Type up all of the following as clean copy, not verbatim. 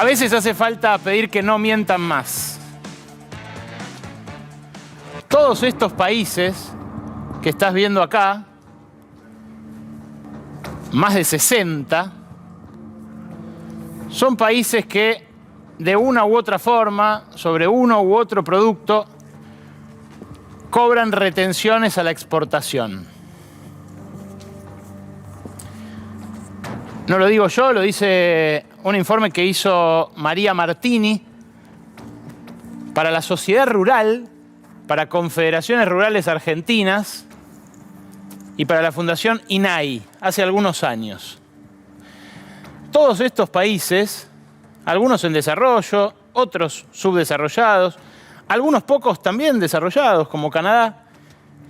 veces hace falta pedir que no mientan más. Todos estos países que estás viendo acá, más de 60, son países que de una u otra forma, sobre uno u otro producto, cobran retenciones a la exportación. No lo digo yo, lo dice un informe que hizo María Martini para la Sociedad Rural, para Confederaciones Rurales Argentinas y para la Fundación INAI, hace algunos años. Todos estos países, algunos en desarrollo, otros subdesarrollados, algunos pocos también desarrollados, como Canadá,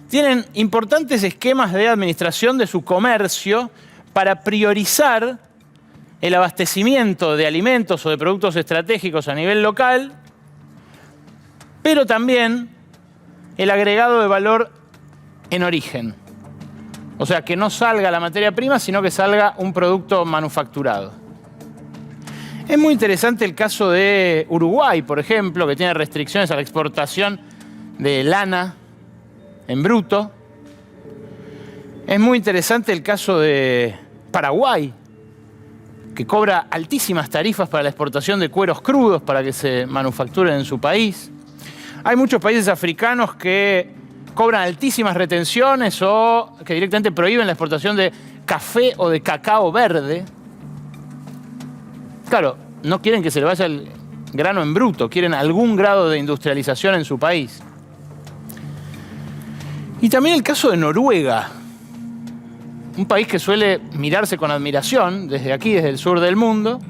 tienen importantes esquemas de administración de su comercio para priorizar el abastecimiento de alimentos o de productos estratégicos a nivel local, pero también el agregado de valor en origen. O sea, que no salga la materia prima, sino que salga un producto manufacturado. Es muy interesante el caso de Uruguay, por ejemplo, que tiene restricciones a la exportación de lana en bruto. Es muy interesante el caso de Paraguay, que cobra altísimas tarifas para la exportación de cueros crudos para que se manufacturen en su país. Hay muchos países africanos que cobran altísimas retenciones o que directamente prohíben la exportación de café o de cacao verde. Claro, no quieren que se le vaya el grano en bruto, quieren algún grado de industrialización en su país. Y también el caso de Noruega, un país que suele mirarse con admiración desde aquí, desde el sur del mundo,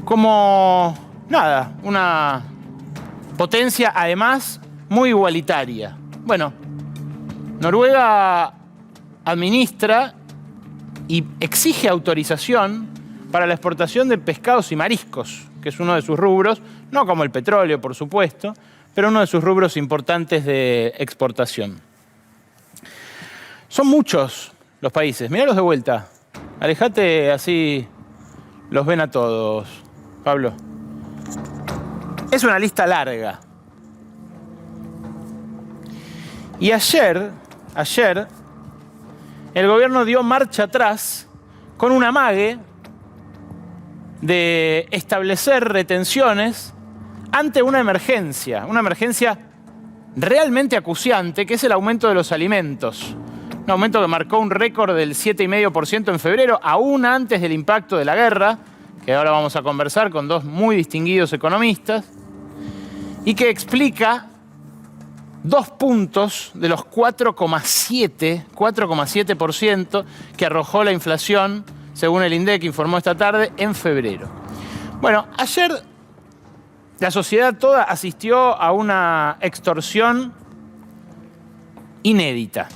como, nada, una potencia además muy igualitaria. Bueno, Noruega administra y exige autorización para la exportación de pescados y mariscos, que es uno de sus rubros, no como el petróleo, por supuesto, pero uno de sus rubros importantes de exportación. Son muchos los países. Míralos de vuelta. Alejate, así los ven a todos, Pablo. Es una lista larga. Y ayer, el gobierno dio marcha atrás con un amague de establecer retenciones ante una emergencia realmente acuciante, que es el aumento de los alimentos. Un aumento que marcó un récord del 7,5% en febrero, aún antes del impacto de la guerra, que ahora vamos a conversar con dos muy distinguidos economistas, y que explica 2 puntos de los 4,7% que arrojó la inflación, según el INDEC informó esta tarde, en febrero. Bueno, ayer la sociedad toda asistió a una extorsión inédita.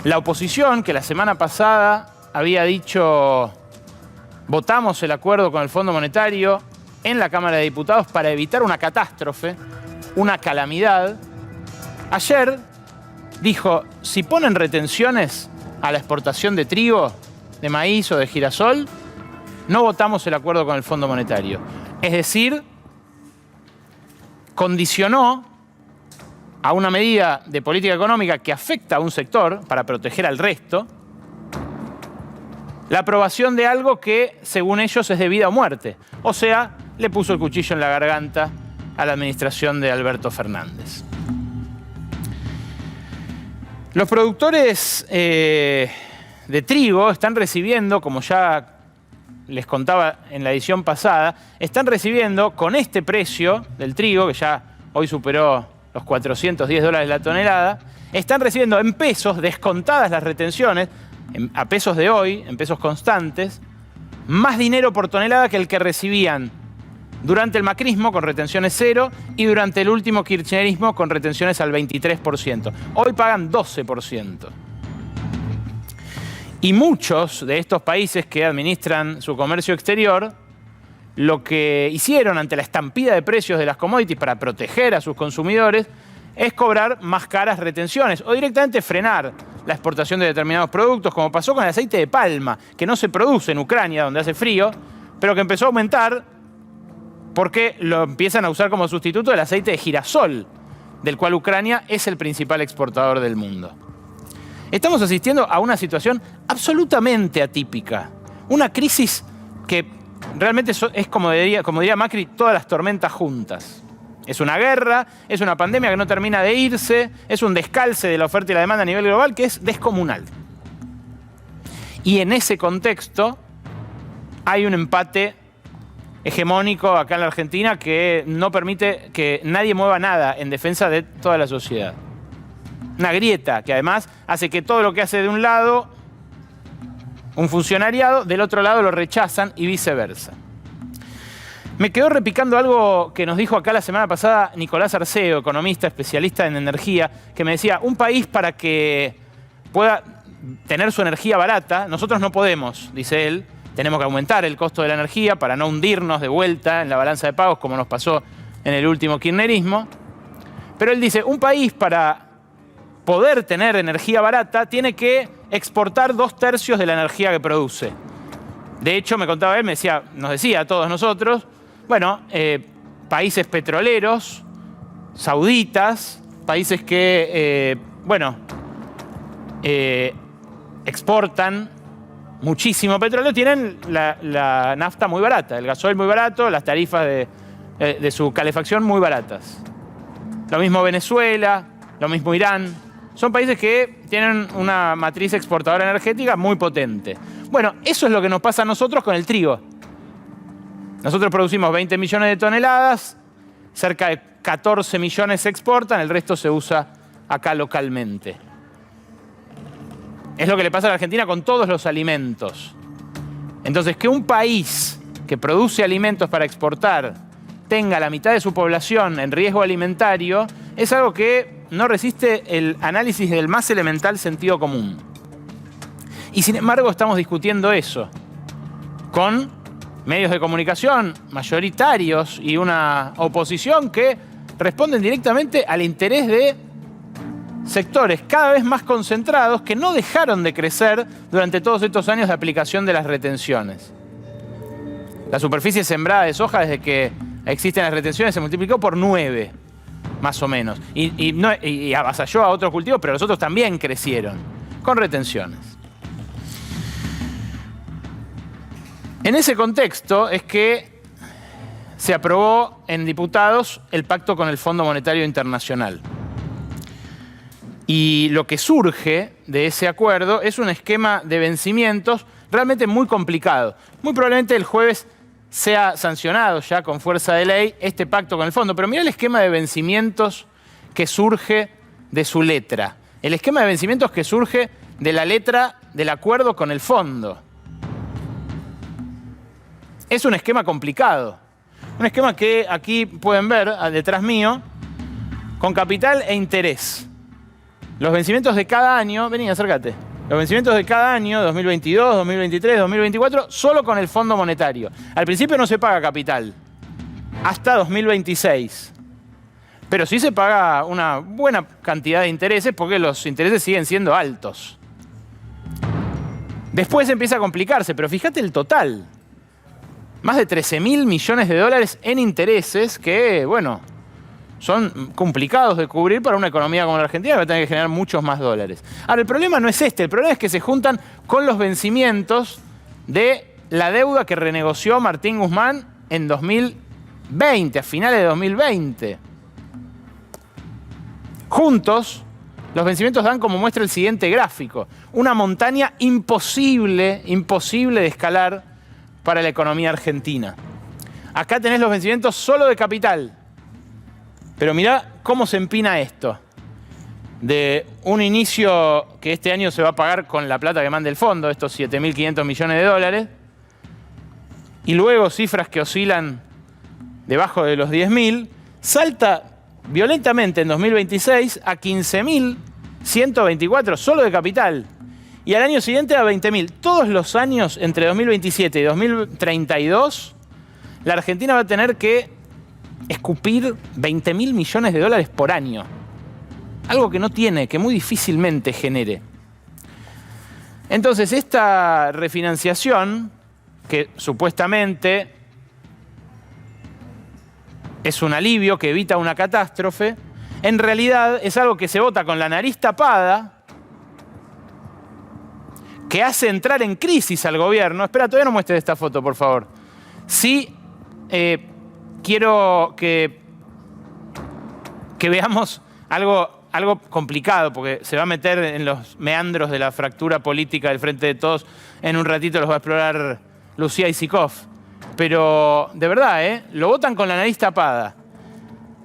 La oposición, que la semana pasada había dicho votamos el acuerdo con el Fondo Monetario en la Cámara de Diputados para evitar una catástrofe, una calamidad, ayer dijo, si ponen retenciones a la exportación de trigo, de maíz o de girasol, no votamos el acuerdo con el Fondo Monetario. Es decir, condicionó a una medida de política económica que afecta a un sector para proteger al resto, la aprobación de algo que, según ellos, es de vida o muerte. O sea, le puso el cuchillo en la garganta a la administración de Alberto Fernández. Los productores de trigo están recibiendo, como ya les contaba en la edición pasada, están recibiendo con este precio del trigo, que ya hoy superó los $410 la tonelada, están recibiendo en pesos, descontadas las retenciones, a pesos de hoy, en pesos constantes, más dinero por tonelada que el que recibían durante el macrismo con retenciones 0 y durante el último kirchnerismo con retenciones al 23%. Hoy pagan 12%. Y muchos de estos países que administran su comercio exterior, lo que hicieron ante la estampida de precios de las commodities para proteger a sus consumidores es cobrar más caras retenciones o directamente frenar la exportación de determinados productos, como pasó con el aceite de palma, que no se produce en Ucrania, donde hace frío, pero que empezó a aumentar porque lo empiezan a usar como sustituto del aceite de girasol, del cual Ucrania es el principal exportador del mundo. Estamos asistiendo a una situación absolutamente atípica, una crisis que realmente es, como diría Macri, todas las tormentas juntas. Es una guerra, es una pandemia que no termina de irse, es un descalce de la oferta y la demanda a nivel global que es descomunal. Y en ese contexto hay un empate hegemónico acá en la Argentina que no permite que nadie mueva nada en defensa de toda la sociedad. Una grieta que además hace que todo lo que hace de un lado un funcionariado, del otro lado lo rechazan y viceversa. Me quedó repicando algo que nos dijo acá la semana pasada Nicolás Arceo, economista, especialista en energía, que me decía, un país para que pueda tener su energía barata, nosotros no podemos, dice él, tenemos que aumentar el costo de la energía para no hundirnos de vuelta en la balanza de pagos como nos pasó en el último kirchnerismo. Pero él dice, un país para poder tener energía barata tiene que exportar 2/3 de la energía que produce. De hecho, me contaba él, nos decía a todos nosotros, bueno, países petroleros, sauditas, países que, exportan muchísimo petróleo, tienen la nafta muy barata, el gasoil muy barato, las tarifas de su calefacción muy baratas. Lo mismo Venezuela, lo mismo Irán. Son países que tienen una matriz exportadora energética muy potente. Bueno, eso es lo que nos pasa a nosotros con el trigo. Nosotros producimos 20 millones de toneladas, cerca de 14 millones se exportan, el resto se usa acá localmente. Es lo que le pasa a la Argentina con todos los alimentos. Entonces, que un país que produce alimentos para exportar tenga la mitad de su población en riesgo alimentario es algo que no resiste el análisis del más elemental sentido común. Y sin embargo estamos discutiendo eso con medios de comunicación mayoritarios y una oposición que responden directamente al interés de sectores cada vez más concentrados que no dejaron de crecer durante todos estos años de aplicación de las retenciones. La superficie sembrada de soja desde que existen las retenciones se multiplicó por 9, más o menos. Y avasalló a otros cultivos, pero los otros también crecieron, con retenciones. En ese contexto es que se aprobó en diputados el pacto con el Fondo Monetario Internacional. Y lo que surge de ese acuerdo es un esquema de vencimientos realmente muy complicado. Muy probablemente el jueves sea sancionado ya con fuerza de ley este pacto con el fondo. Pero mira el esquema de vencimientos que surge de su letra. El esquema de vencimientos que surge de la letra del acuerdo con el fondo. Es un esquema complicado. Un esquema que aquí pueden ver detrás mío, con capital e interés. Los vencimientos de cada año, vení, acércate. Los vencimientos de cada año, 2022, 2023, 2024, solo con el Fondo Monetario. Al principio no se paga capital, hasta 2026. Pero sí se paga una buena cantidad de intereses porque los intereses siguen siendo altos. Después empieza a complicarse, pero fíjate el total. Más de 13.000 millones de dólares en intereses que, bueno, son complicados de cubrir para una economía como la Argentina, que va a tener que generar muchos más dólares. Ahora, el problema no es este, el problema es que se juntan con los vencimientos de la deuda que renegoció Martín Guzmán en 2020, a finales de 2020. Juntos, los vencimientos dan como muestra el siguiente gráfico. Una montaña imposible de escalar para la economía argentina. Acá tenés los vencimientos solo de capital. Pero mirá cómo se empina esto. De un inicio que este año se va a pagar con la plata que manda el fondo, estos 7.500 millones de dólares, y luego cifras que oscilan debajo de los 10.000, salta violentamente en 2026 a 15.124 solo de capital. Y al año siguiente a 20.000. Todos los años entre 2027 y 2032, la Argentina va a tener que escupir 20.000 millones de dólares por año. Algo que no tiene, que muy difícilmente genere. Entonces, esta refinanciación, que supuestamente es un alivio que evita una catástrofe, en realidad es algo que se vota con la nariz tapada, que hace entrar en crisis al gobierno. Espera, todavía no muestres esta foto, por favor. Sí, quiero que veamos algo complicado, porque se va a meter en los meandros de la fractura política del Frente de Todos. En un ratito los va a explorar Lucía Isikoff. Pero, de verdad, lo votan con la nariz tapada.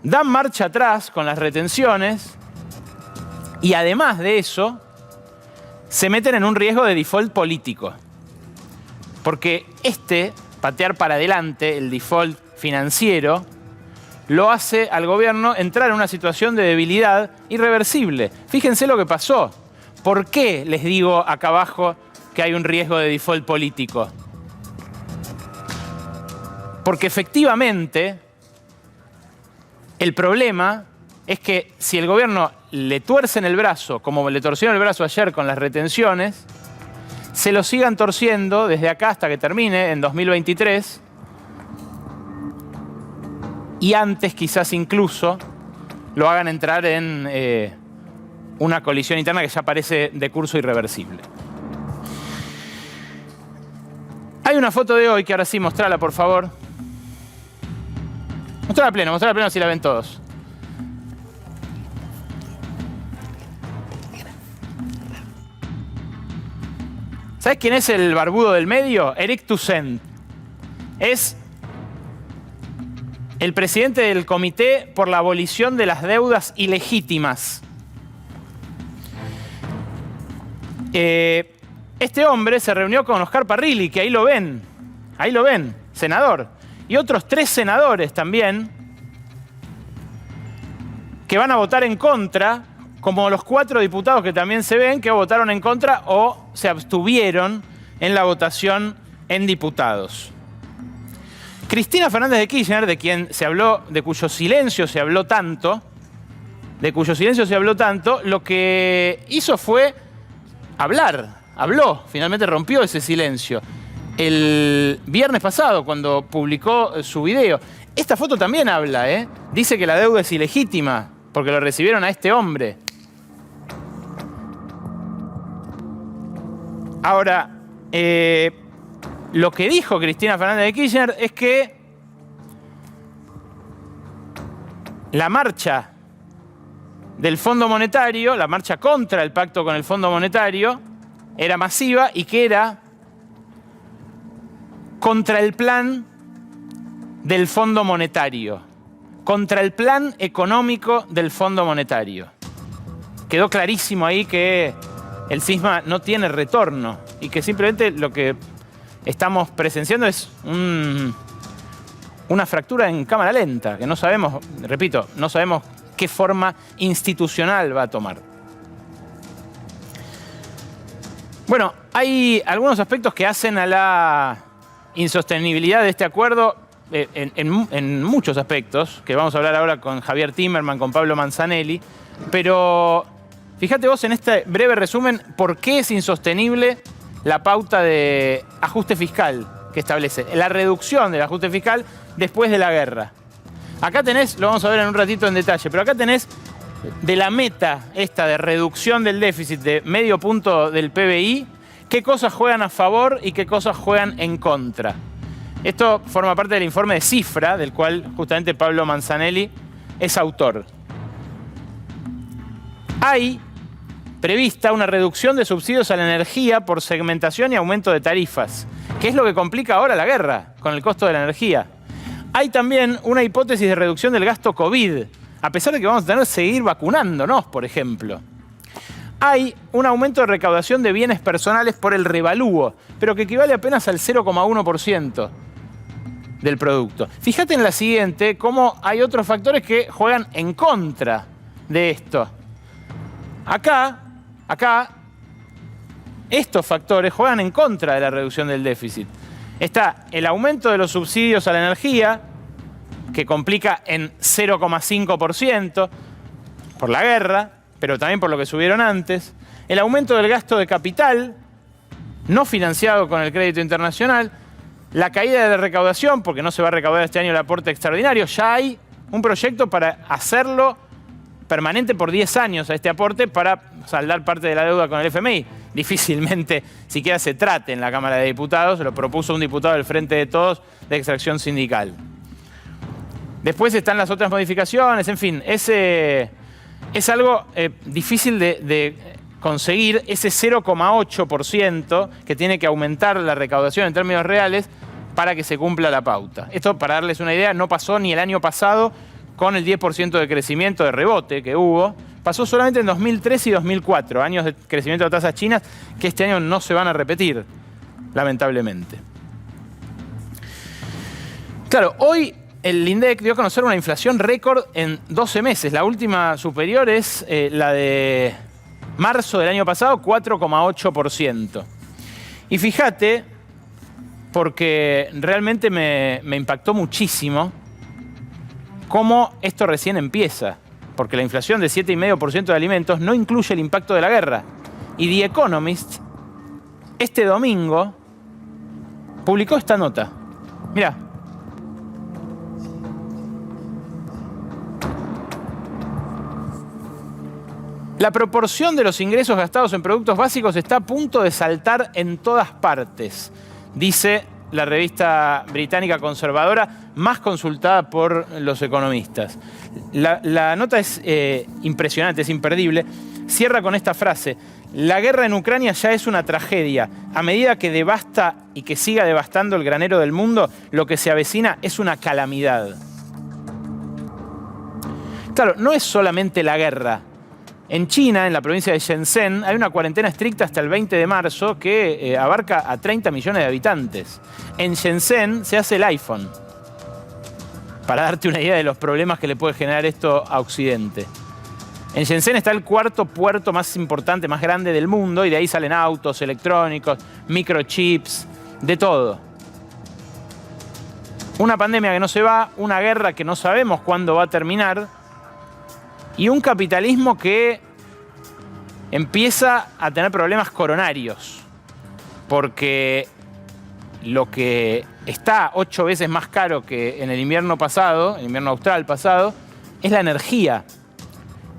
Dan marcha atrás con las retenciones y además de eso, se meten en un riesgo de default político. Porque patear para adelante, el default financiero, lo hace al gobierno entrar en una situación de debilidad irreversible. Fíjense lo que pasó. ¿Por qué les digo acá abajo que hay un riesgo de default político? Porque efectivamente el problema es que si el gobierno le tuercen el brazo, como le torcieron el brazo ayer con las retenciones, se lo sigan torciendo desde acá hasta que termine en 2023 y antes quizás incluso lo hagan entrar en una colisión interna que ya parece de curso irreversible. Hay una foto de hoy que ahora sí, mostrala por favor. Mostrala a pleno si la ven todos. ¿Sabes quién es el barbudo del medio? Eric Toussaint. Es el presidente del Comité por la Abolición de las Deudas Ilegítimas. Este hombre se reunió con Oscar Parrilli, que ahí lo ven, senador. Y otros 3 senadores también, que van a votar en contra, como los 4 diputados que también se ven, que votaron en contra o se abstuvieron en la votación en diputados. Cristina Fernández de Kirchner, de cuyo silencio se habló tanto, lo que hizo fue habló, finalmente rompió ese silencio. El viernes pasado, cuando publicó su video. Esta foto también habla, Dice que la deuda es ilegítima, porque lo recibieron a este hombre. Ahora, lo que dijo Cristina Fernández de Kirchner es que la marcha del Fondo Monetario, la marcha contra el pacto con el Fondo Monetario, era masiva y que era contra el plan del Fondo Monetario, contra el plan económico del Fondo Monetario. Quedó clarísimo ahí que el cisma no tiene retorno y que simplemente lo que estamos presenciando es una fractura en cámara lenta, que no sabemos, repito, no sabemos qué forma institucional va a tomar. Bueno, hay algunos aspectos que hacen a la insostenibilidad de este acuerdo en muchos aspectos, que vamos a hablar ahora con Javier Timerman, con Pablo Manzanelli, pero fíjate vos en este breve resumen por qué es insostenible la pauta de ajuste fiscal que establece, la reducción del ajuste fiscal después de la guerra. Acá tenés, lo vamos a ver en un ratito en detalle, pero acá tenés de la meta esta de reducción del déficit de medio punto del PBI, qué cosas juegan a favor y qué cosas juegan en contra. Esto forma parte del informe de Cifra, del cual justamente Pablo Manzanelli es autor. Hay prevista una reducción de subsidios a la energía por segmentación y aumento de tarifas, que es lo que complica ahora la guerra con el costo de la energía. Hay también una hipótesis de reducción del gasto COVID, a pesar de que vamos a tener que seguir vacunándonos, por ejemplo. Hay un aumento de recaudación de bienes personales por el revalúo, pero que equivale apenas al 0,1% del producto. Fíjate en la siguiente cómo hay otros factores que juegan en contra de esto. Acá, estos factores juegan en contra de la reducción del déficit. Está el aumento de los subsidios a la energía, que complica en 0,5% por la guerra, pero también por lo que subieron antes. El aumento del gasto de capital, no financiado con el crédito internacional. La caída de la recaudación, porque no se va a recaudar este año el aporte extraordinario. Ya hay un proyecto para hacerlo permanente por 10 años a este aporte para saldar parte de la deuda con el FMI. Difícilmente siquiera se trate en la Cámara de Diputados, lo propuso un diputado del Frente de Todos de extracción sindical. Después están las otras modificaciones, en fin, es algo difícil de conseguir, ese 0,8% que tiene que aumentar la recaudación en términos reales para que se cumpla la pauta. Esto, para darles una idea, no pasó ni el año pasado con el 10% de crecimiento de rebote que hubo. Pasó solamente en 2003 y 2004, años de crecimiento de tasas chinas que este año no se van a repetir, lamentablemente. Claro, hoy el INDEC dio a conocer una inflación récord en 12 meses. La última superior es la de marzo del año pasado, 4,8%. Y fíjate, porque realmente me impactó muchísimo cómo esto recién empieza. Porque la inflación de 7,5% de alimentos no incluye el impacto de la guerra. Y The Economist, este domingo, publicó esta nota. Mirá. La proporción de los ingresos gastados en productos básicos está a punto de saltar en todas partes, dice la revista británica conservadora más consultada por los economistas. La nota es impresionante, es imperdible. Cierra con esta frase: la guerra en Ucrania ya es una tragedia. A medida que devasta y que siga devastando el granero del mundo, lo que se avecina es una calamidad. Claro, no es solamente la guerra. En China, en la provincia de Shenzhen, hay una cuarentena estricta hasta el 20 de marzo que abarca a 30 millones de habitantes. En Shenzhen se hace el iPhone, para darte una idea de los problemas que le puede generar esto a Occidente. En Shenzhen está el cuarto puerto más importante, más grande del mundo, y de ahí salen autos, electrónicos, microchips, de todo. Una pandemia que no se va, una guerra que no sabemos cuándo va a terminar, y un capitalismo que empieza a tener problemas coronarios, porque lo que está 8 veces más caro que en el invierno pasado, el invierno austral pasado, es la energía.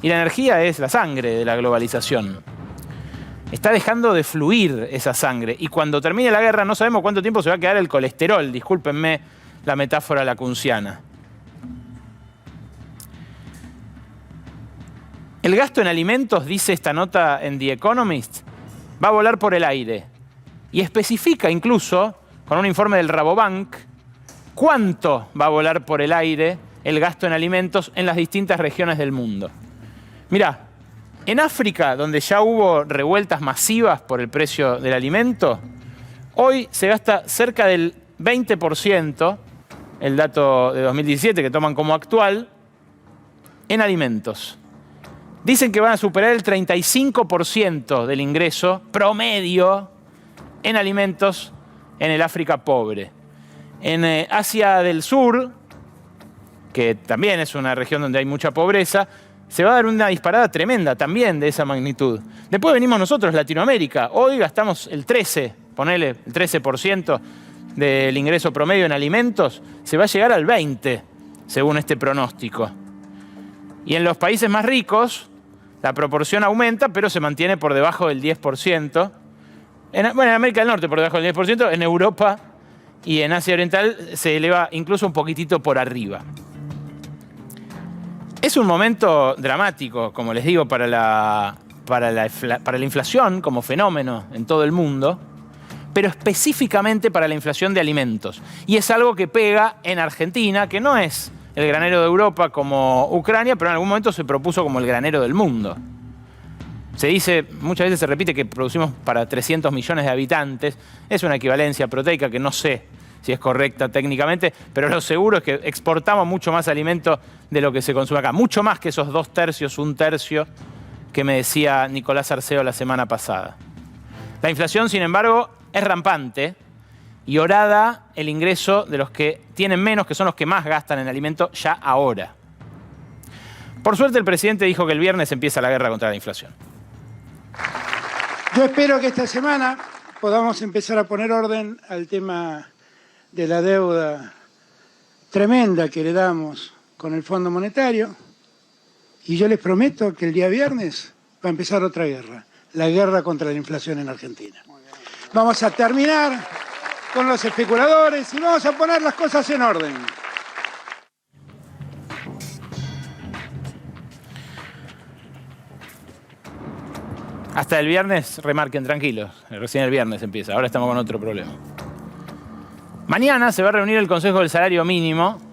Y la energía es la sangre de la globalización. Está dejando de fluir esa sangre. Y cuando termine la guerra no sabemos cuánto tiempo se va a quedar el colesterol, discúlpenme la metáfora lacunziana. El gasto en alimentos, dice esta nota en The Economist, va a volar por el aire. Y especifica incluso, con un informe del Rabobank, cuánto va a volar por el aire el gasto en alimentos en las distintas regiones del mundo. Mirá, en África, donde ya hubo revueltas masivas por el precio del alimento, hoy se gasta cerca del 20%, el dato de 2017 que toman como actual, en alimentos. Dicen que van a superar el 35% del ingreso promedio en alimentos en el África pobre. En Asia del Sur, que también es una región donde hay mucha pobreza, se va a dar una disparada tremenda también de esa magnitud. Después venimos nosotros, Latinoamérica. Hoy gastamos el 13% del ingreso promedio en alimentos. Se va a llegar al 20%, según este pronóstico. Y en los países más ricos, la proporción aumenta, pero se mantiene por debajo del 10%. En América del Norte por debajo del 10%, en Europa y en Asia Oriental se eleva incluso un poquitito por arriba. Es un momento dramático, como les digo, para la inflación como fenómeno en todo el mundo, pero específicamente para la inflación de alimentos. Y es algo que pega en Argentina, que no es el granero de Europa como Ucrania, pero en algún momento se propuso como el granero del mundo. Se dice, muchas veces se repite que producimos para 300 millones de habitantes. Es una equivalencia proteica que no sé si es correcta técnicamente, pero lo seguro es que exportamos mucho más alimento de lo que se consume acá. Mucho más que esos 2/3, 1/3 que me decía Nicolás Arceo la semana pasada. La inflación, sin embargo, es rampante y horada el ingreso de los que tienen menos, que son los que más gastan en alimento ya ahora. Por suerte, el presidente dijo que el viernes empieza la guerra contra la inflación. Yo espero que esta semana podamos empezar a poner orden al tema de la deuda tremenda que heredamos con el Fondo Monetario y yo les prometo que el día viernes va a empezar otra guerra, la guerra contra la inflación en Argentina. Vamos a terminar con los especuladores y vamos a poner las cosas en orden. Hasta el viernes, remarquen tranquilos, recién el viernes empieza, ahora estamos con otro problema. Mañana se va a reunir el Consejo del Salario Mínimo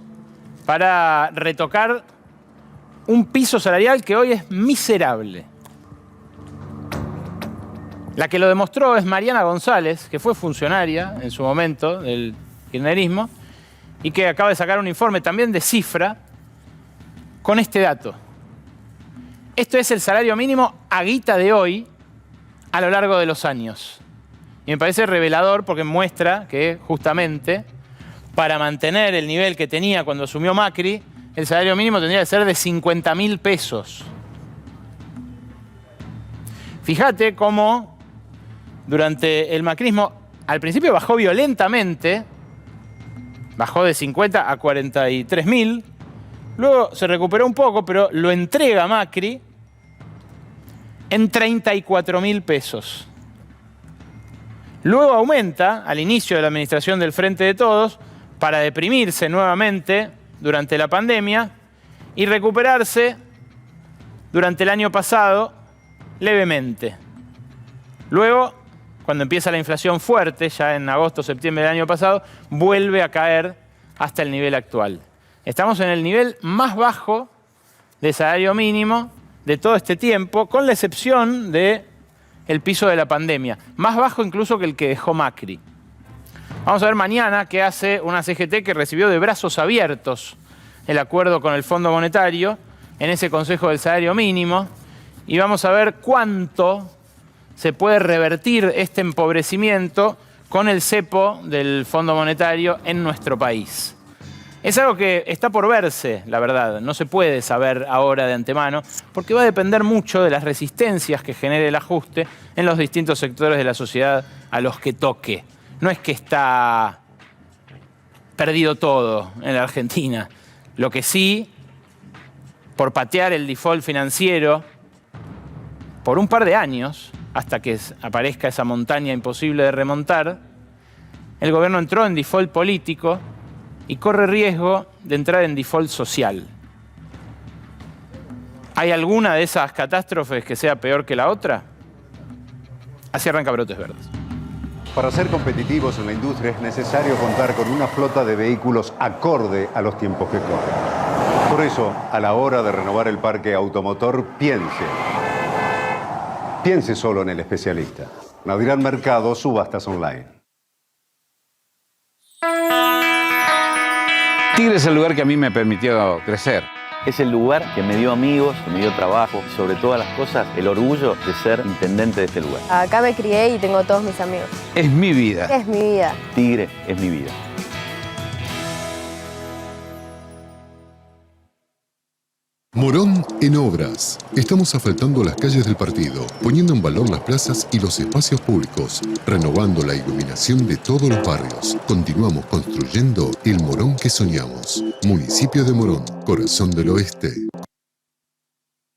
para retocar un piso salarial que hoy es miserable. La que lo demostró es Mariana González, que fue funcionaria en su momento del kirchnerismo y que acaba de sacar un informe también de Cifra con este dato. Esto es el salario mínimo a guita de hoy a lo largo de los años. Y me parece revelador porque muestra que justamente para mantener el nivel que tenía cuando asumió Macri, el salario mínimo tendría que ser de 50.000 pesos. Fíjate cómo durante el macrismo al principio bajó violentamente, bajó de 50 a 43.000, luego se recuperó un poco, pero lo entrega Macri en 34.000 pesos. Luego aumenta al inicio de la administración del Frente de Todos para deprimirse nuevamente durante la pandemia y recuperarse durante el año pasado levemente. Luego, cuando empieza la inflación fuerte, ya en agosto, septiembre del año pasado, vuelve a caer hasta el nivel actual. Estamos en el nivel más bajo de salario mínimo de todo este tiempo, con la excepción del piso de la pandemia. Más bajo incluso que el que dejó Macri. Vamos a ver mañana qué hace una CGT que recibió de brazos abiertos el acuerdo con el Fondo Monetario en ese Consejo del Salario Mínimo. Y vamos a ver cuánto se puede revertir este empobrecimiento con el cepo del Fondo Monetario en nuestro país. Es algo que está por verse, la verdad. No se puede saber ahora de antemano, porque va a depender mucho de las resistencias que genere el ajuste en los distintos sectores de la sociedad a los que toque. No es que está perdido todo en la Argentina. Lo que sí, por patear el default financiero por un par de años, hasta que aparezca esa montaña imposible de remontar, el gobierno entró en default político y corre riesgo de entrar en default social. ¿Hay alguna de esas catástrofes que sea peor que la otra? Así arranca Brotes Verdes. Para ser competitivos en la industria es necesario contar con una flota de vehículos acorde a los tiempos que corren. Por eso, a la hora de renovar el parque automotor, piense solo en el especialista. Nadirán Mercado, subastas online. Tigre es el lugar que a mí me permitió crecer. Es el lugar que me dio amigos, que me dio trabajo y sobre todas las cosas, el orgullo de ser intendente de este lugar. Acá me crié y tengo todos mis amigos. Es mi vida. Es mi vida. Tigre es mi vida. Morón en obras. Estamos asfaltando las calles del partido, poniendo en valor las plazas y los espacios públicos, renovando la iluminación de todos los barrios. Continuamos construyendo el Morón que soñamos. Municipio de Morón, corazón del oeste.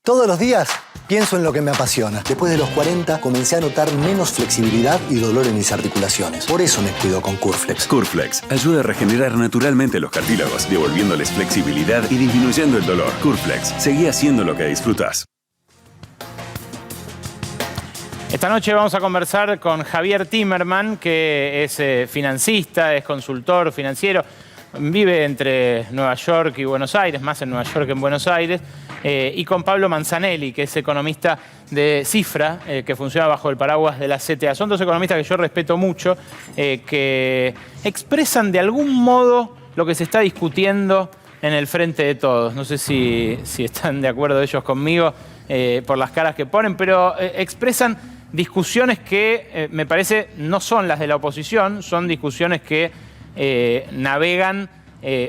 Todos los días pienso en lo que me apasiona. Después de los 40 comencé a notar menos flexibilidad y dolor en mis articulaciones. Por eso me cuido con Curflex. Curflex ayuda a regenerar naturalmente los cartílagos, devolviéndoles flexibilidad y disminuyendo el dolor. Curflex, seguí haciendo lo que disfrutas. Esta noche vamos a conversar con Javier Timerman, que es financista, es consultor financiero, vive entre Nueva York y Buenos Aires, más en Nueva York que en Buenos Aires, y con Pablo Manzanelli, que es economista de Cifra, que funciona bajo el paraguas de la CTA. Son dos economistas que yo respeto mucho, que expresan de algún modo lo que se está discutiendo en el Frente de Todos. No sé si están de acuerdo ellos conmigo por las caras que ponen, pero expresan discusiones que me parece no son las de la oposición, son discusiones que navegan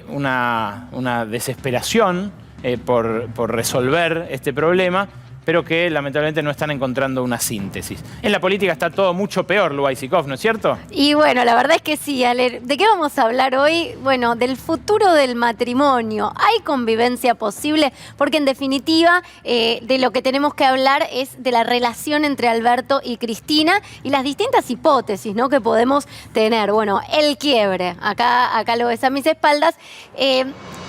una desesperación por resolver este problema, pero que lamentablemente no están encontrando una síntesis. En la política está todo mucho peor, Lubaisikov, ¿no es cierto? Y bueno, la verdad es que sí, Ale. ¿De qué vamos a hablar hoy? Bueno, del futuro del matrimonio. ¿Hay convivencia posible? Porque en definitiva, de lo que tenemos que hablar es de la relación entre Alberto y Cristina y las distintas hipótesis, ¿no?, que podemos tener. Bueno, el quiebre. Acá lo ves a mis espaldas.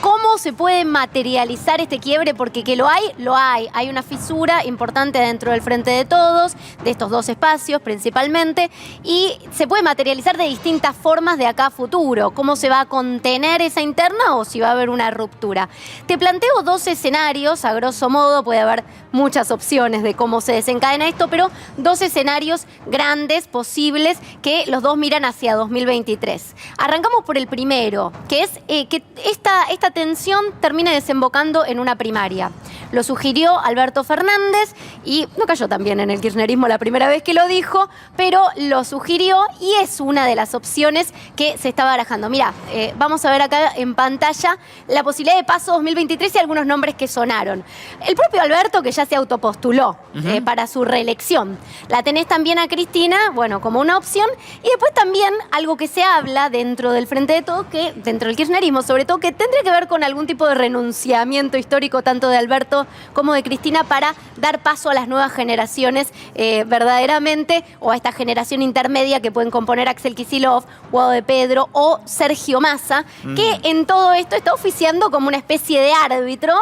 ¿Cómo se puede materializar este quiebre? Porque que lo hay. Hay una fisura importante dentro del Frente de Todos, de estos dos espacios principalmente, y se puede materializar de distintas formas de acá a futuro. ¿Cómo se va a contener esa interna o si va a haber una ruptura? Te planteo dos escenarios, a grosso modo, puede haber muchas opciones de cómo se desencadena esto, pero dos escenarios grandes, posibles, que los dos miran hacia 2023. Arrancamos por el primero, que es que esta tensión termine desembocando en una primaria. Lo sugirió Alberto Fernández y no cayó tan bien en el kirchnerismo la primera vez que lo dijo, pero lo sugirió y es una de las opciones que se está barajando. Mirá, vamos a ver acá en pantalla la posibilidad de paso 2023 y algunos nombres que sonaron. El propio Alberto, que ya se autopostuló para su reelección. La tenés también a Cristina, bueno, como una opción, y después también algo que se habla dentro del Frente de Todos, que dentro del kirchnerismo sobre todo, que tendría que ver con algún tipo de renunciamiento histórico tanto de Alberto como de Cristina para dar paso a las nuevas generaciones verdaderamente, o a esta generación intermedia que pueden componer Axel Kicillof, Guado de Pedro o Sergio Massa, que en todo esto está oficiando como una especie de árbitro,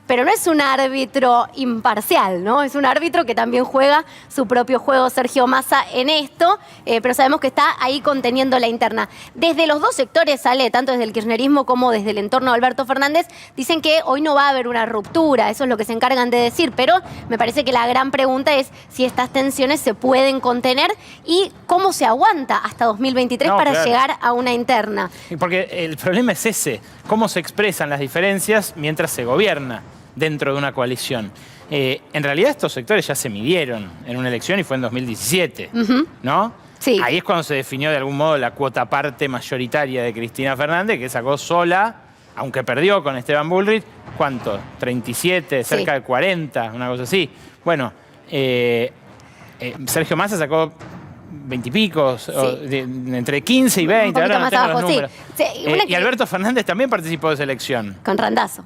pero no es un árbitro imparcial, ¿no? Es un árbitro que también juega su propio juego, Sergio Massa, en esto, pero sabemos que está ahí conteniendo la interna. Desde los dos sectores, Ale, tanto desde el kirchnerismo como desde el entorno de Alberto Fernández, dicen que hoy no va a haber una ruptura, eso es lo que se encargan de decir, pero me parece que la gran pregunta es si estas tensiones se pueden contener y cómo se aguanta hasta 2023 para llegar a una interna. Porque el problema es ese, cómo se expresan las diferencias mientras se gobierna dentro de una coalición. En realidad estos sectores ya se midieron en una elección y fue en 2017, ¿no? Sí. Ahí es cuando se definió de algún modo la cuota parte mayoritaria de Cristina Fernández, que sacó sola, aunque perdió con Esteban Bullrich, ¿cuánto? 37, cerca de 40, una cosa así. Bueno, Sergio Massa sacó 20 y pico, entre 15 y 20, ahora no tengo los números. Y Alberto Fernández también participó de esa elección. Con Randazzo.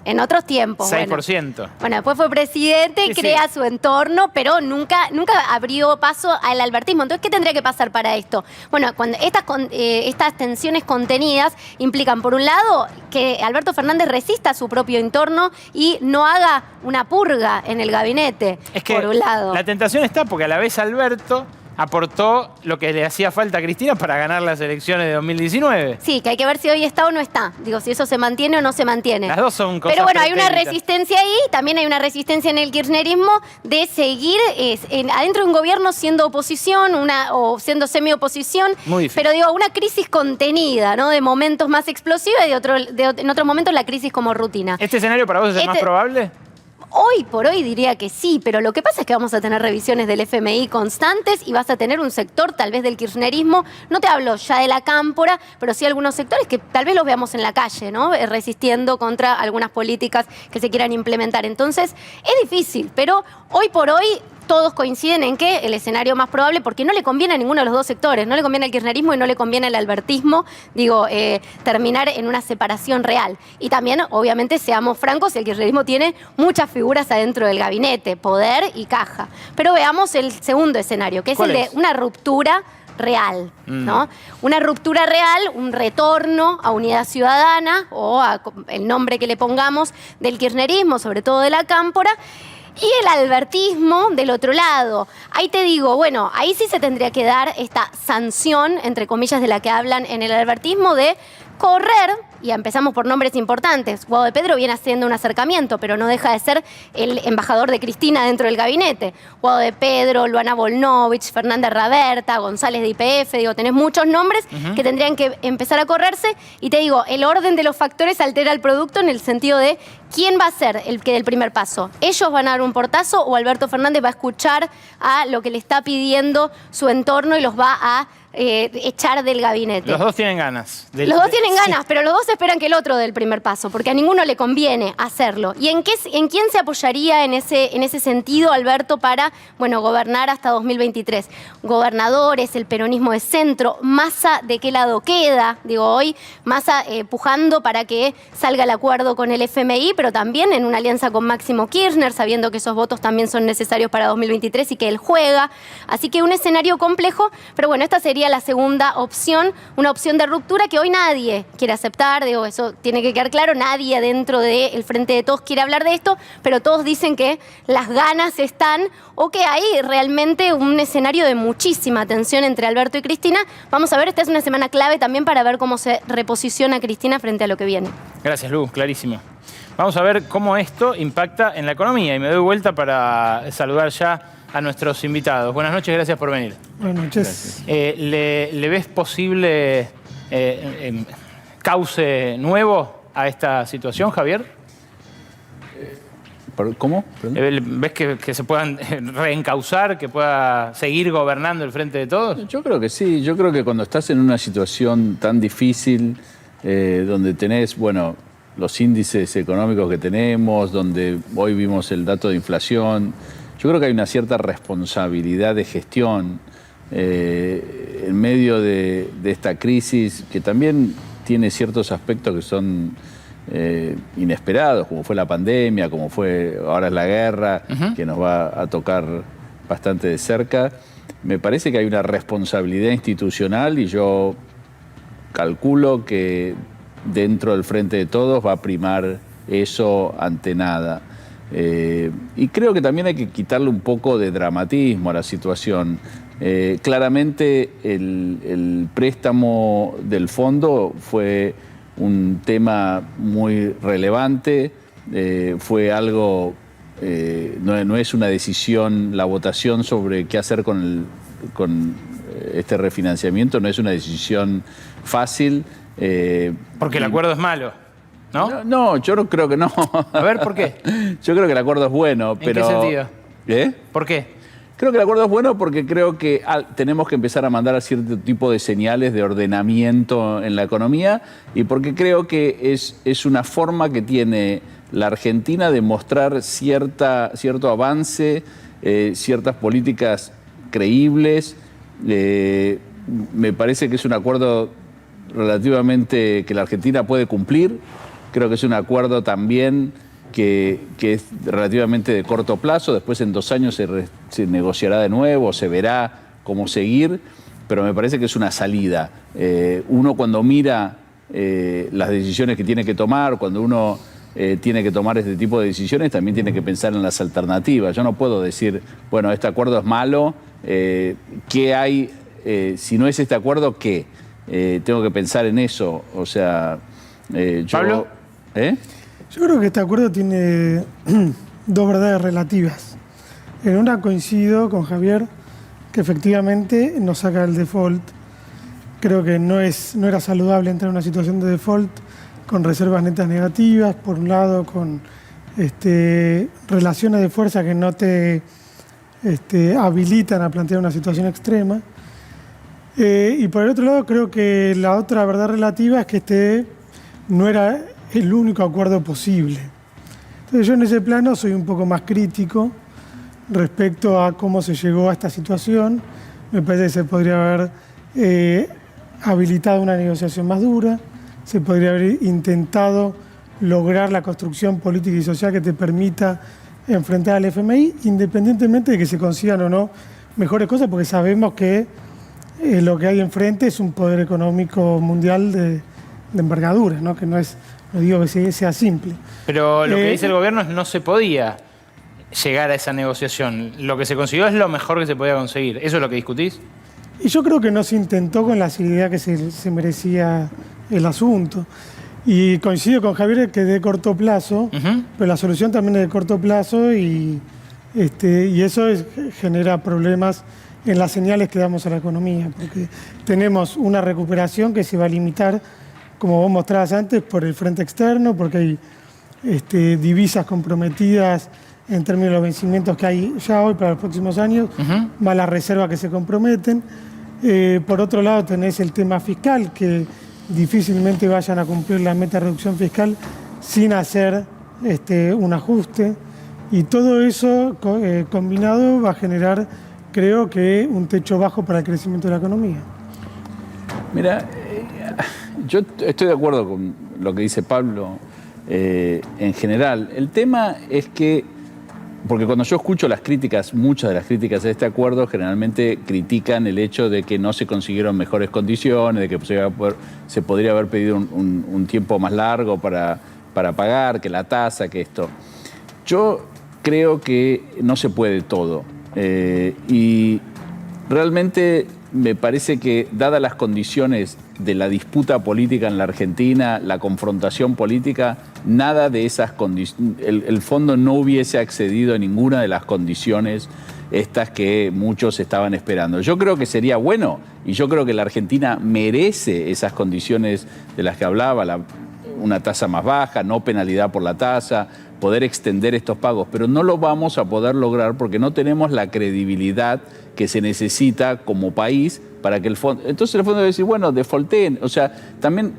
En otros tiempos. 6%. Bueno, después fue presidente, crea su entorno, pero nunca abrió paso al albertismo. Entonces, ¿qué tendría que pasar para esto? Bueno, cuando estas tensiones contenidas implican, por un lado, que Alberto Fernández resista a su propio entorno y no haga una purga en el gabinete, es que por un lado. La tentación está porque a la vez Alberto aportó lo que le hacía falta a Cristina para ganar las elecciones de 2019. Sí, que hay que ver si hoy está o no está. Digo, si eso se mantiene o no se mantiene. Las dos son cosas. Pero bueno, hay una pretéritas. resistencia ahí, también hay una resistencia en el kirchnerismo de seguir adentro de un gobierno siendo oposición o siendo semi-oposición. Muy difícil. Pero digo, una crisis contenida, ¿no? De momentos más explosivos y en otros momentos la crisis como rutina. ¿Este escenario para vos es el más probable? Hoy por hoy diría que sí, pero lo que pasa es que vamos a tener revisiones del FMI constantes y vas a tener un sector tal vez del kirchnerismo, no te hablo ya de la cámpora, pero sí algunos sectores que tal vez los veamos en la calle, ¿no? Resistiendo contra algunas políticas que se quieran implementar. Entonces, es difícil, pero hoy por hoy todos coinciden en que el escenario más probable, porque no le conviene a ninguno de los dos sectores, no le conviene al kirchnerismo y no le conviene al albertismo, terminar en una separación real. Y también, obviamente, seamos francos, el kirchnerismo tiene muchas figuras adentro del gabinete, poder y caja. Pero veamos el segundo escenario, que es el de una ruptura real, ¿no? Una ruptura real, un retorno a Unidad Ciudadana o a el nombre que le pongamos del kirchnerismo, sobre todo de la cámpora, y el albertismo del otro lado. Ahí te digo, bueno, ahí sí se tendría que dar esta sanción, entre comillas, de la que hablan en el albertismo, de correr, y empezamos por nombres importantes. Guado de Pedro viene haciendo un acercamiento, pero no deja de ser el embajador de Cristina dentro del gabinete. Guado de Pedro, Luana Volnovich, Fernanda Raberta, González de YPF, digo, tenés muchos nombres que tendrían que empezar a correrse, y te digo, el orden de los factores altera el producto en el sentido de quién va a ser el que dé el primer paso. ¿Ellos van a dar un portazo o Alberto Fernández va a escuchar a lo que le está pidiendo su entorno y los va a echar del gabinete? Los dos tienen ganas. Los dos tienen ganas, pero los dos todos esperan que el otro dé el primer paso, porque a ninguno le conviene hacerlo. ¿Y en quién se apoyaría en ese sentido, Alberto, para, bueno, gobernar hasta 2023? Gobernadores, el peronismo de centro, Massa, ¿de qué lado queda? Digo, hoy Massa pujando para que salga el acuerdo con el FMI, pero también en una alianza con Máximo Kirchner, sabiendo que esos votos también son necesarios para 2023 y que él juega. Así que un escenario complejo, pero bueno, esta sería la segunda opción, una opción de ruptura que hoy nadie quiere aceptar. Digo, eso tiene que quedar claro, nadie dentro del Frente de Todos quiere hablar de esto, pero todos dicen que las ganas están o que hay realmente un escenario de muchísima tensión entre Alberto y Cristina. Vamos a ver, esta es una semana clave también para ver cómo se reposiciona Cristina frente a lo que viene. Gracias, Lu, clarísimo. Vamos a ver cómo esto impacta en la economía y me doy vuelta para saludar ya a nuestros invitados. Buenas noches, gracias por venir. Buenas noches. ¿Le ves posible cauce nuevo a esta situación, Javier? ¿Cómo? ¿Ves que se puedan reencauzar, que pueda seguir gobernando el Frente de Todos? Yo creo que sí. Yo creo que cuando estás en una situación tan difícil, donde tenés, bueno, los índices económicos que tenemos, donde hoy vimos el dato de inflación, yo creo que hay una cierta responsabilidad de gestión en medio de esta crisis que también tiene ciertos aspectos que son inesperados, como fue la pandemia, como fue ahora es la guerra, que nos va a tocar bastante de cerca. Me parece que hay una responsabilidad institucional y yo calculo que dentro del Frente de Todos va a primar eso ante nada. Y creo que también hay que quitarle un poco de dramatismo a la situación. Claramente el préstamo del fondo fue un tema muy relevante, fue algo, no es una decisión, la votación sobre qué hacer con este refinanciamiento no es una decisión fácil. Porque el acuerdo es malo, ¿no? No, yo no creo que no. A ver, ¿por qué? Yo creo que el acuerdo es bueno, pero... ¿En qué sentido? ¿Por qué? Creo que el acuerdo es bueno porque creo que tenemos que empezar a mandar cierto tipo de señales de ordenamiento en la economía y porque creo que es una forma que tiene la Argentina de mostrar cierto avance, ciertas políticas creíbles. Me parece que es un acuerdo relativamente que la Argentina puede cumplir. Creo que es un acuerdo también que es relativamente de corto plazo. Después en 2 años se negociará de nuevo, se verá cómo seguir, pero me parece que es una salida. Uno cuando mira las decisiones que tiene que tomar, cuando uno tiene que tomar este tipo de decisiones, también tiene que pensar en las alternativas. Yo no puedo decir, bueno, este acuerdo es malo, ¿qué hay? Si no es este acuerdo, ¿qué? Tengo que pensar en eso. O sea, ¿Pablo? Yo creo que este acuerdo tiene dos verdades relativas. En una coincido con Javier que efectivamente nos saca el default. Creo que no era saludable entrar en una situación de default con reservas netas negativas, por un lado con relaciones de fuerza que no te habilitan a plantear una situación extrema. Y por el otro lado creo que la otra verdad relativa es que no era el único acuerdo posible. Entonces yo en ese plano soy un poco más crítico respecto a cómo se llegó a esta situación. Me parece que se podría haber habilitado una negociación más dura, se podría haber intentado lograr la construcción política y social que te permita enfrentar al FMI, independientemente de que se consigan o no mejores cosas, porque sabemos que lo que hay enfrente es un poder económico mundial de envergadura, ¿no? Que no digo que sea simple. Pero lo que dice el gobierno es que no se podía llegar a esa negociación. Lo que se consiguió es lo mejor que se podía conseguir. ¿Eso es lo que discutís? Y yo creo que no se intentó con la seriedad que se merecía el asunto. Y coincido con Javier que es de corto plazo, pero la solución también es de corto plazo y eso genera problemas en las señales que damos a la economía, porque tenemos una recuperación que se va a limitar, como vos mostrabas antes, por el frente externo, porque hay divisas comprometidas en términos de los vencimientos que hay ya hoy para los próximos años, más las reservas que se comprometen. Por otro lado tenés el tema fiscal, que difícilmente vayan a cumplir la meta de reducción fiscal sin hacer un ajuste. Y todo eso combinado va a generar, creo que, un techo bajo para el crecimiento de la economía. Mira, yo estoy de acuerdo con lo que dice Pablo en general. El tema es que, porque cuando yo escucho las críticas, muchas de las críticas de este acuerdo generalmente critican el hecho de que no se consiguieron mejores condiciones, de que se podría haber pedido un tiempo más largo para pagar, que la tasa, que esto. Yo creo que no se puede todo. Y realmente me parece que, dadas las condiciones de la disputa política en la Argentina, la confrontación política, nada de esas condiciones, el fondo no hubiese accedido a ninguna de las condiciones estas que muchos estaban esperando. Yo creo que sería bueno, y yo creo que la Argentina merece esas condiciones de las que hablaba, una tasa más baja, no penalidad por la tasa, poder extender estos pagos, pero no lo vamos a poder lograr porque no tenemos la credibilidad que se necesita como país para que el fondo... Entonces el fondo debe decir, bueno, defaulten. O sea, también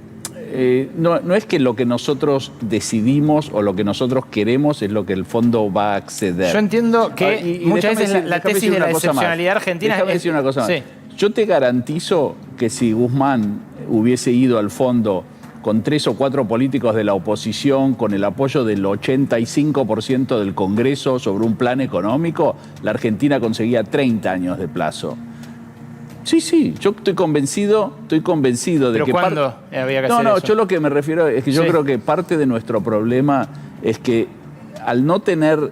no es que lo que nosotros decidimos o lo que nosotros queremos es lo que el fondo va a acceder. Yo entiendo que muchas veces la tesis de la excepcionalidad argentina... Déjame decir una cosa más. Sí. Yo te garantizo que si Guzmán hubiese ido al fondo con 3 o 4 políticos de la oposición, con el apoyo del 85% del Congreso sobre un plan económico, la Argentina conseguía 30 años de plazo. Sí, yo estoy convencido de ¿Pero que... ¿cuándo había que hacer eso? Yo lo que me refiero es que yo creo que parte de nuestro problema es que al no tener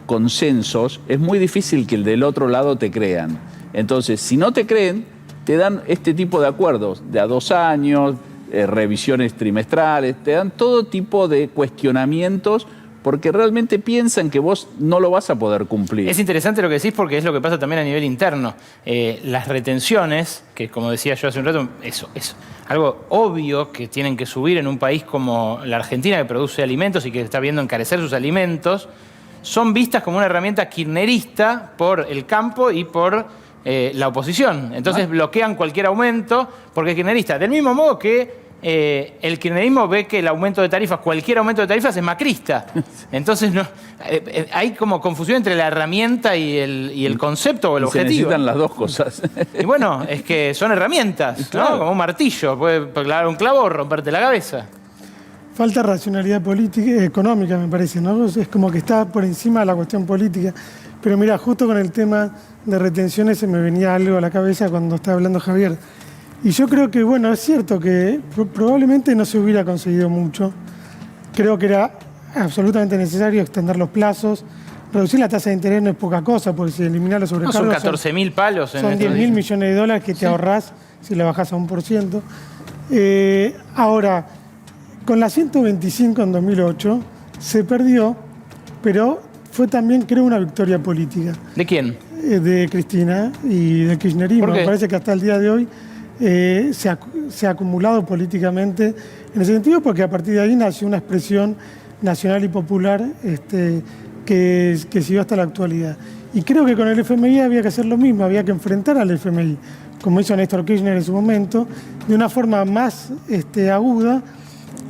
consensos es muy difícil que el del otro lado te crean. Entonces, si no te creen, te dan este tipo de acuerdos de a 2 años, revisiones trimestrales, te dan todo tipo de cuestionamientos porque realmente piensan que vos no lo vas a poder cumplir. Es interesante lo que decís porque es lo que pasa también a nivel interno. Las retenciones, que como decía yo hace un rato, eso es algo obvio que tienen que subir en un país como la Argentina, que produce alimentos y que está viendo encarecer sus alimentos, son vistas como una herramienta kirchnerista por el campo y por la oposición. Entonces bloquean cualquier aumento porque es kirchnerista. Del mismo modo que el kirchnerismo ve que el aumento de tarifas, cualquier aumento de tarifas es macrista. Entonces hay como confusión entre la herramienta y el concepto o el objetivo. Se necesitan las dos cosas. Y bueno, es que son herramientas, claro, ¿no? Como un martillo. Puede clavar un clavo o romperte la cabeza. Falta racionalidad política, económica, me parece, ¿no? Es como que está por encima de la cuestión política. Pero mira, justo con el tema de retenciones se me venía algo a la cabeza cuando estaba hablando Javier. Y yo creo que, bueno, es cierto que probablemente no se hubiera conseguido mucho. Creo que era absolutamente necesario extender los plazos. Reducir la tasa de interés no es poca cosa, porque si eliminas los sobrecargos... son 14.000 palos. Son 10.000 millones de dólares que te ahorrás si le bajás a 1%. Ahora, con la 125 en 2008 se perdió, pero fue también, creo, una victoria política. ¿De quién? De Cristina y del kirchnerismo. Me parece que hasta el día de hoy se ha acumulado políticamente en ese sentido, porque a partir de ahí nació una expresión nacional y popular que siguió hasta la actualidad. Y creo que con el FMI había que hacer lo mismo, había que enfrentar al FMI, como hizo Néstor Kirchner en su momento, de una forma más aguda,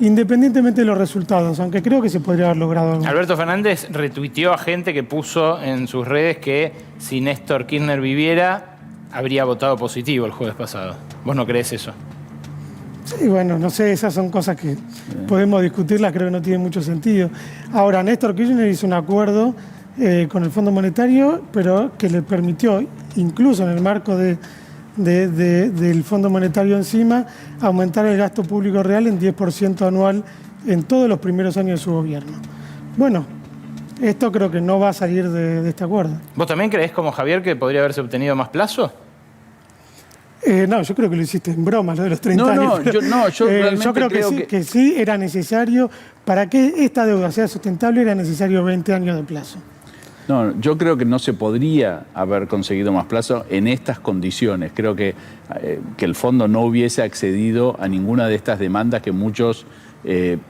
independientemente de los resultados, aunque creo que se podría haber logrado algo. Alberto Fernández retuiteó a gente que puso en sus redes que si Néstor Kirchner viviera, habría votado positivo el jueves pasado. ¿Vos no crees eso? Sí, bueno, no sé, esas son cosas que podemos discutirlas, creo que no tiene mucho sentido. Ahora, Néstor Kirchner hizo un acuerdo con el Fondo Monetario, pero que le permitió, incluso en el marco del Fondo Monetario encima, aumentar el gasto público real en 10% anual en todos los primeros años de su gobierno. Bueno, esto creo que no va a salir de este acuerdo. ¿Vos también creés, como Javier, que podría haberse obtenido más plazo? No, yo creo que lo hiciste en broma, lo de los 30 años. Yo realmente creo que sí era necesario, para que esta deuda sea sustentable, era necesario 20 años de plazo. No, yo creo que no se podría haber conseguido más plazo en estas condiciones. Creo que el fondo no hubiese accedido a ninguna de estas demandas que muchos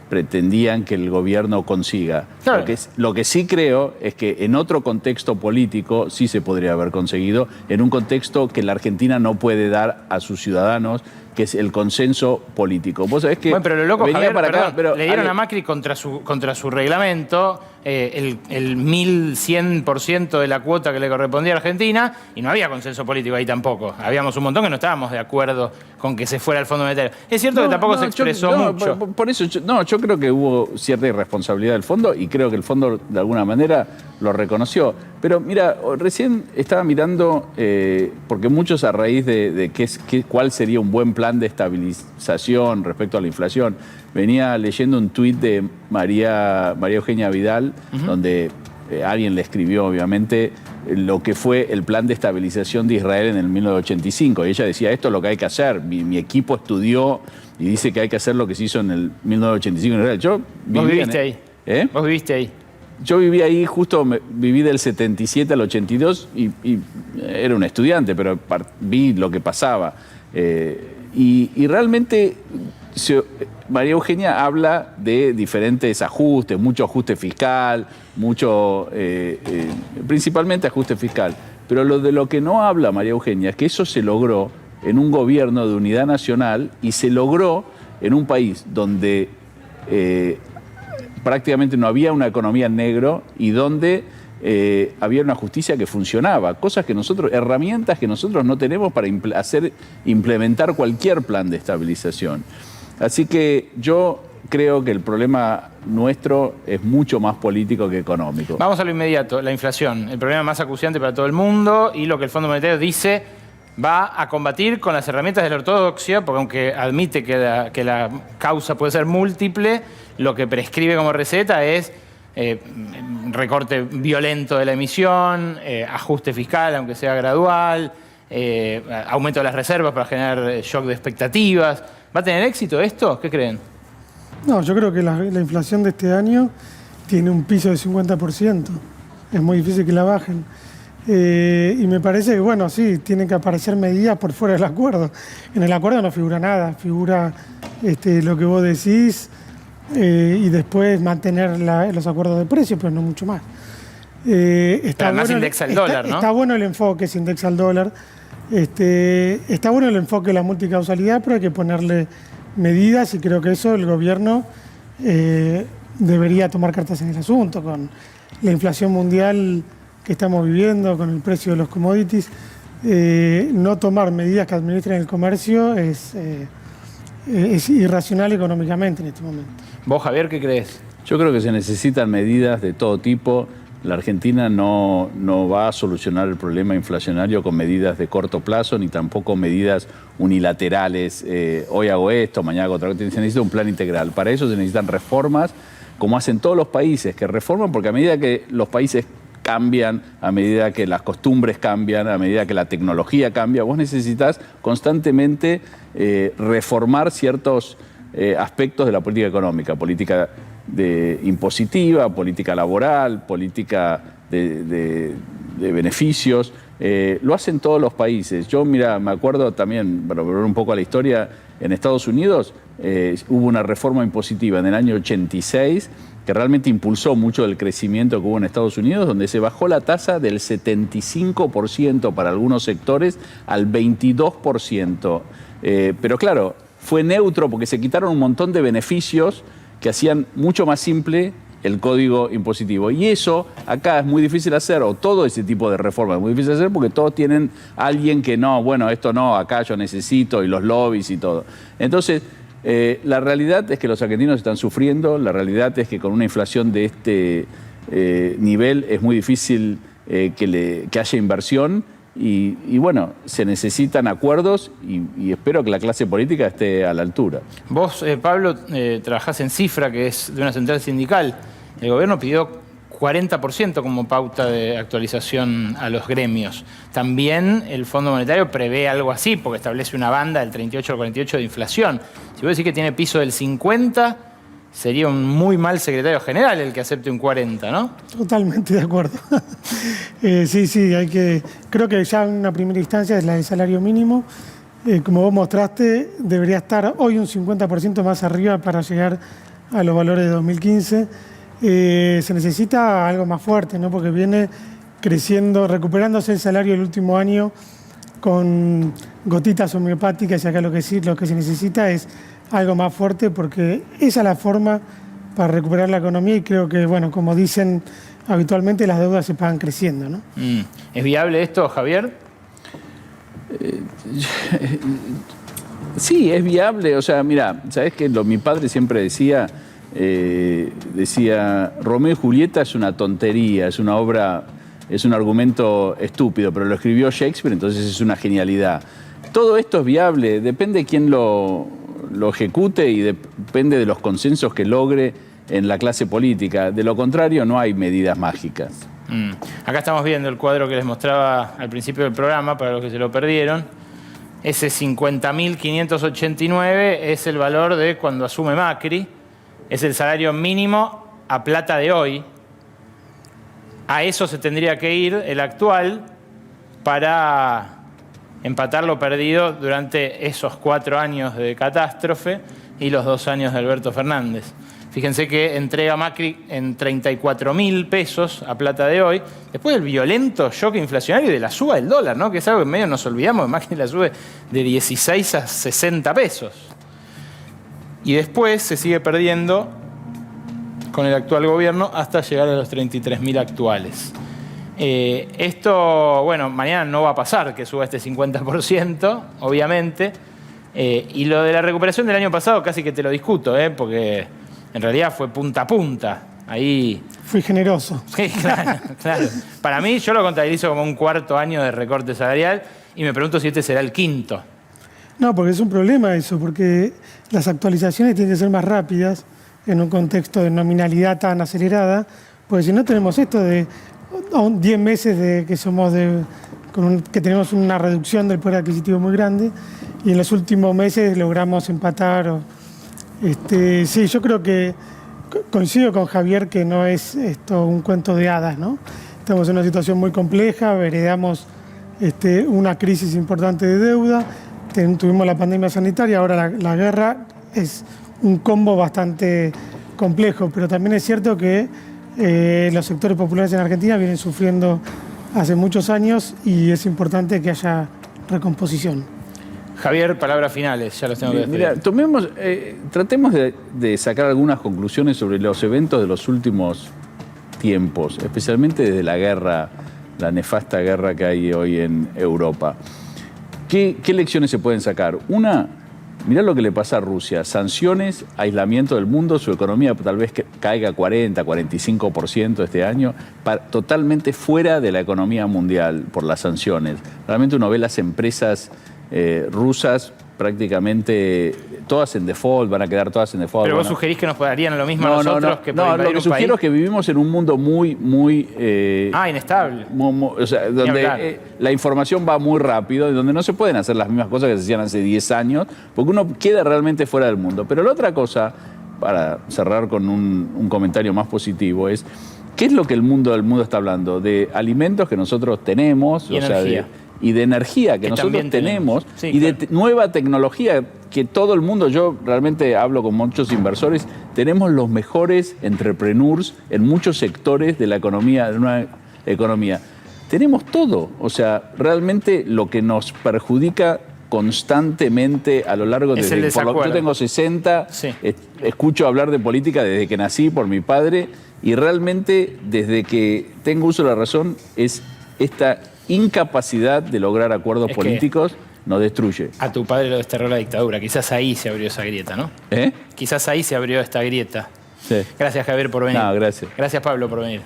pretendían que el gobierno consiga. Claro. Lo que sí creo es que en otro contexto político sí se podría haber conseguido, en un contexto que la Argentina no puede dar a sus ciudadanos que es el consenso político. Vos sabés que bueno, pero lo loco, venía Javier, para acá, perdón, pero le dieron Ale, a Macri contra su reglamento el 1100% de la cuota que le correspondía a Argentina y no había consenso político ahí tampoco. Habíamos un montón que no estábamos de acuerdo con que se fuera el Fondo Monetario. Es cierto que tampoco se expresó mucho. Por eso, yo creo que hubo cierta irresponsabilidad del fondo y creo que el fondo de alguna manera lo reconoció. Pero mira, recién estaba mirando, porque muchos a raíz de cuál sería un buen plan de estabilización respecto a la inflación, venía leyendo un tuit de María Eugenia Vidal, donde alguien le escribió, obviamente, lo que fue el plan de estabilización de Israel en el 1985. Y ella decía, esto es lo que hay que hacer. Mi equipo estudió y dice que hay que hacer lo que se hizo en el 1985 en Israel. ¿Vos viviste ahí? ¿Vos viviste ahí? Yo viví ahí, viví del 77 al 82 y era un estudiante, pero vi lo que pasaba. Y realmente María Eugenia habla de diferentes ajustes, mucho ajuste fiscal, principalmente ajuste fiscal. Pero de lo que no habla María Eugenia es que eso se logró en un gobierno de unidad nacional y se logró en un país donde prácticamente no había una economía en negro y donde había una justicia que funcionaba, herramientas que nosotros no tenemos para implementar cualquier plan de estabilización. Así que yo creo que el problema nuestro es mucho más político que económico. Vamos a lo inmediato, la inflación, el problema más acuciante para todo el mundo y lo que el Fondo Monetario dice va a combatir con las herramientas de la ortodoxia, porque aunque admite que la causa puede ser múltiple, lo que prescribe como receta es recorte violento de la emisión, ajuste fiscal, aunque sea gradual, aumento de las reservas para generar shock de expectativas. ¿Va a tener éxito esto? ¿Qué creen? No, yo creo que la inflación de este año tiene un piso de 50%. Es muy difícil que la bajen. Y me parece que, bueno, sí, tienen que aparecer medidas por fuera del acuerdo. En el acuerdo no figura nada, figura lo que vos decís y después mantener los acuerdos de precios, pero no mucho más. Además indexa el dólar, ¿no? Está bueno el enfoque, se indexa el dólar. Está bueno el enfoque de la multicausalidad, pero hay que ponerle medidas y creo que eso el gobierno debería tomar cartas en el asunto, con la inflación mundial que estamos viviendo, con el precio de los commodities. No tomar medidas que administren el comercio es irracional económicamente en este momento. ¿Vos, Javier, qué crees? Yo creo que se necesitan medidas de todo tipo. La Argentina no va a solucionar el problema inflacionario con medidas de corto plazo, ni tampoco medidas unilaterales. Hoy hago esto, mañana hago otra cosa. Se necesita un plan integral. Para eso se necesitan reformas, como hacen todos los países, que reforman, porque a medida que los países cambian, a medida que las costumbres cambian, a medida que la tecnología cambia, vos necesitas constantemente reformar ciertos aspectos de la política económica, política impositiva, política laboral, política de beneficios. Lo hacen todos los países. Yo, mira, me acuerdo también, para volver un poco a la historia, en Estados Unidos hubo una reforma impositiva en el año 86 que realmente impulsó mucho del crecimiento que hubo en Estados Unidos, donde se bajó la tasa del 75% para algunos sectores al 22%. Pero claro, fue neutro porque se quitaron un montón de beneficios que hacían mucho más simple el código impositivo. Y eso acá es muy difícil hacer, o todo ese tipo de reformas es muy difícil hacer porque todos tienen alguien que no, bueno, esto no, acá yo necesito, y los lobbies y todo. Entonces, la realidad es que los argentinos están sufriendo, la realidad es que con una inflación de este nivel es muy difícil que haya inversión. Y bueno, se necesitan acuerdos y espero que la clase política esté a la altura. Vos, Pablo, trabajás en Cifra, que es de una central sindical. El gobierno pidió 40% como pauta de actualización a los gremios. También el Fondo Monetario prevé algo así, porque establece una banda del 38 al 48 de inflación. Si vos decís que tiene piso del 50, sería un muy mal secretario general el que acepte un 40, ¿no? Totalmente de acuerdo. Sí, creo que ya en una primera instancia es la del salario mínimo. Como vos mostraste, debería estar hoy un 50% más arriba para llegar a los valores de 2015. Se necesita algo más fuerte, ¿no? Porque viene creciendo, recuperándose el salario el último año con gotitas homeopáticas, y acá lo que se necesita es algo más fuerte, porque esa es la forma para recuperar la economía, y creo que, bueno, como dicen habitualmente, las deudas se pagan creciendo, ¿no? ¿Es viable esto, Javier? Sí, es viable. O sea, mira, ¿sabés qué? Mi padre siempre decía, Romeo y Julieta es una tontería, es una obra, es un argumento estúpido, pero lo escribió Shakespeare, entonces es una genialidad. Todo esto es viable, depende de quién lo ejecute y depende de los consensos que logre en la clase política. De lo contrario, no hay medidas mágicas. Acá estamos viendo el cuadro que les mostraba al principio del programa, para los que se lo perdieron. Ese 50.589 es el valor de cuando asume Macri. Es el salario mínimo a plata de hoy. A eso se tendría que ir el actual para empatar lo perdido durante esos 4 años de catástrofe y los 2 años de Alberto Fernández. Fíjense que entrega Macri en 34.000 pesos a plata de hoy, después del violento shock inflacionario y de la suba del dólar, ¿no? Que es algo que en medio nos olvidamos, Macri la sube de 16 a 60 pesos. Y después se sigue perdiendo con el actual gobierno hasta llegar a los 33.000 actuales. Esto, bueno, mañana no va a pasar que suba este 50%, obviamente. Y lo de la recuperación del año pasado casi que te lo discuto, porque en realidad fue punta a punta. Ahí... Fui generoso. Sí, claro, claro. Para mí, yo lo contabilizo como un 4.º año de recorte salarial y me pregunto si este será el 5.º. No, porque es un problema eso, porque las actualizaciones tienen que ser más rápidas en un contexto de nominalidad tan acelerada, porque si no tenemos esto de 10 meses de que que tenemos una reducción del poder adquisitivo muy grande, y en los últimos meses logramos empatar. Sí, yo creo que coincido con Javier que no es esto un cuento de hadas, ¿no? Estamos en una situación muy compleja, heredamos una crisis importante de deuda, tuvimos la pandemia sanitaria, ahora la guerra, es un combo bastante complejo, pero también es cierto que los sectores populares en Argentina vienen sufriendo hace muchos años y es importante que haya recomposición. Javier, palabras finales, ya los tengo que decir. Mira, tratemos de sacar algunas conclusiones sobre los eventos de los últimos tiempos, especialmente desde la guerra, la nefasta guerra que hay hoy en Europa. ¿Qué lecciones se pueden sacar? Una, mirá lo que le pasa a Rusia. Sanciones, aislamiento del mundo, su economía tal vez caiga 40, 45% este año, totalmente fuera de la economía mundial por las sanciones. Realmente uno ve las empresas rusas prácticamente todas en default, van a quedar todas en default. Pero vos sugerís que nos harían lo mismo a nosotros que por invadir lo que sugiero es que vivimos en un mundo muy inestable. O sea, donde la información va muy rápido y donde no se pueden hacer las mismas cosas que se hacían hace 10 años, porque uno queda realmente fuera del mundo. Pero la otra cosa, para cerrar con un comentario más positivo, es ¿qué es lo que el mundo está hablando? De alimentos que nosotros tenemos, y de energía que nosotros tenemos, sí, y claro, de nueva tecnología que todo el mundo, yo realmente hablo con muchos inversores, tenemos los mejores entrepreneurs en muchos sectores de la economía, de una economía. Tenemos todo, o sea, realmente lo que nos perjudica constantemente a lo largo de... Yo tengo 60, sí, escucho hablar de política desde que nací por mi padre, y realmente desde que tengo uso de la razón es esta incapacidad de lograr acuerdos políticos nos destruye. A tu padre lo desterró la dictadura. Quizás ahí se abrió esa grieta, ¿no? Quizás ahí se abrió esta grieta. Sí. Gracias, Javier, por venir. No, gracias. Gracias, Pablo, por venir.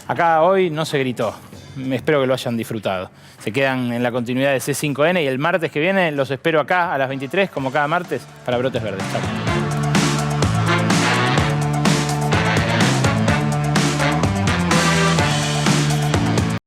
Acá hoy no se gritó. Espero que lo hayan disfrutado. Se quedan en la continuidad de C5N y el martes que viene los espero acá a las 23, como cada martes, para Brotes Verdes. Chao.